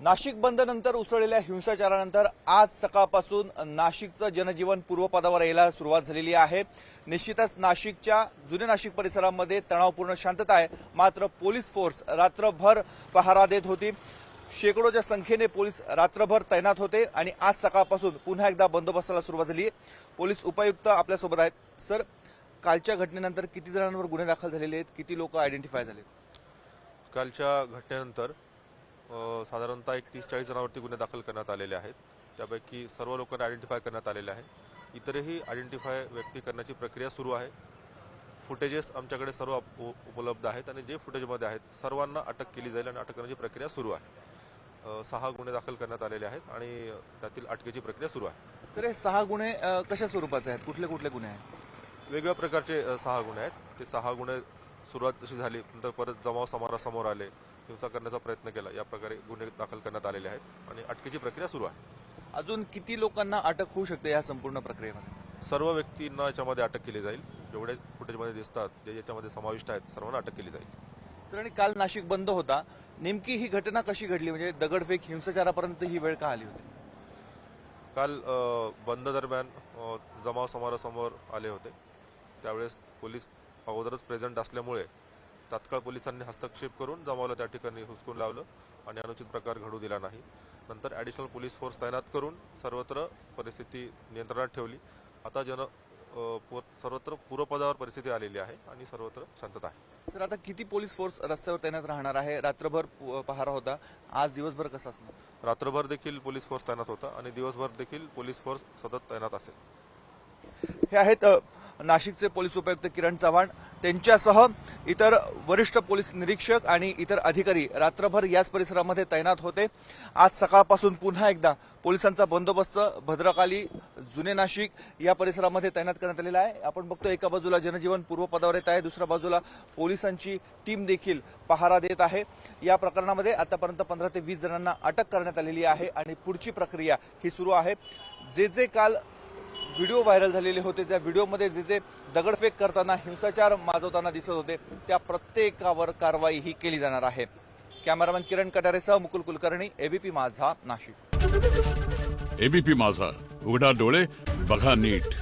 नाशिक बंदनंतर उसळलेल्या हिंसाचारानंतर आज सकाळपासून नाशिकचं जनजीवन पूर्वपदावर यायला सुरुवात झालेली आहे। निश्चितच नाशिकच्या जुने नाशिक परिसरामध्ये तणावपूर्ण शांतता आहे, मात्र पोलीस फोर्स रात्रभर पहारा देत होती। शेकडोच्या संख्येने पोलीस रात्रभर तैनात होते आणि आज सकाळपासून पुन्हा एकदा बंदोबस्ताला सुरुवात झाली आहे। पोलीस उपायुक्त आपल्यासोबत आहेत। सर, कालच्या घटनेनंतर किती जणांवर गुन्हे दाखल झालेले आहेत, किती लोक आयडेंटिफाय झाले? कालच्या घटनेनंतर साधारणतः 30-40 जणांवरती गुन्हे दाखल करण्यात आलेले आहेत। त्यापैकी सर्व लोकांना आयडेंटिफाय करण्यात आलेले आहे। इतरही आयडेंटिफाय व्यक्ती करण्याची प्रक्रिया सुरू आहे। फुटेजेस आमच्याकडे सर्व उपलब्ध आहेत आणि जे फुटेजमध्ये आहेत सर्वांना अटक केली जाईल आणि अटक करण्याची प्रक्रिया सुरू आहे। 6 गुन्हे दाखल करण्यात आलेले आहेत आणि त्यातील अटकेची प्रक्रिया सुरू आहे। सर, हे 6 गुन्हे कशा स्वरूपाचे आहेत? कुठले कुठले गुन्हे आहेत? वेगवेगळ्या प्रकारचे 6 गुन्हे आहेत। ते 6 गुन्हे सुरुवात जशी झाली नंतर परत जमाव समारा समोर आले, हिंसा करण्याचा प्रयत्न केला, या प्रकारे गुन्हे दाखल करण्यात आलेले आहेत आणि अटकेची प्रक्रिया सुरू आहे। अजून किती लोकांना अटक होऊ शकते या संपूर्ण प्रक्रियेमध्ये? सर्व व्यक्तींना याच्यामध्ये अटक केली जाईल। जेवढे फुटेजमध्ये दिसतात जे याच्यामध्ये समाविष्ट आहेत सर्वांना अटक केली जाईल। सर, आणि काल नाशिक बंद होता, नेमकी ही घटना कशी घडली? म्हणजे दगडफेक हिंसाचारापर्यंत ही वेळ का आली होती? काल बंद दरम्यान जमाव समारासमोर आले होते, त्यावेळेस पोलीस अगोदरच प्रेझेंट असल्यामुळे तात्काळ पोलिसांनी हस्तक्षेप करून जमावाला त्या ठिकाणी हुसकून लावलं आणि अनुचित प्रकार घडू दिला नाही। नंतर ॲडिशनल पोलीस फोर्स तैनात करून सर्वत्र परिस्थिती नियंत्रणात ठेवली। आता सर्वत्र पूर्वपदावर परिस्थिती आलेली आहे आणि सर्वत्र शांतता आहे। सर, आता किती पोलीस फोर्स रस्त्यावर तैनात राहणार आहे? रात्रभर पहारा होता, आज दिवसभर कसं असणार? रात्रभर देखील पोलीस फोर्स तैनात होता आणि दिवसभर देखील पोलीस फोर्स सतत तैनात असेल। हे आहेत नाशिकचे पोलीस उपायुक्त किरण चव्हाण, त्यांच्यासह इतर वरिष्ठ पोलीस निरीक्षक आणि इतर अधिकारी रात्रभर याच परिसरामध्ये तैनात होते। आज सकाळपासून पुन्हा एकदा पोलिसांचा बंदोबस्त भद्रकाली, जुने नाशिक या परिसरामध्ये तैनात करण्यात आलेला आहे। आपण बघतो एका बाजूला जनजीवन पूर्वपदावर येत आहे, दुसऱ्या बाजूला पोलिसांची टीम देखील पहारा देत आहे। या प्रकरणामध्ये आतापर्यंत 15 ते 20 जणांना अटक करण्यात आलेली आहे आणि पुढची प्रक्रिया ही सुरू आहे। जे काल व्हिडिओ व्हायरल झालेले होते, त्या व्हिडिओमध्ये जे दगडफेक करताना, हिंसाचार माजवताना दिसत होते, त्या प्रत्येकावर कारवाई ही केली जाणार आहे। कॅमेरामॅन किरण कटारेसह मुकुल कुलकर्णी, एबीपी माझा, नाशिक। एबीपी माझा, उघडा डोळे बघा नीट।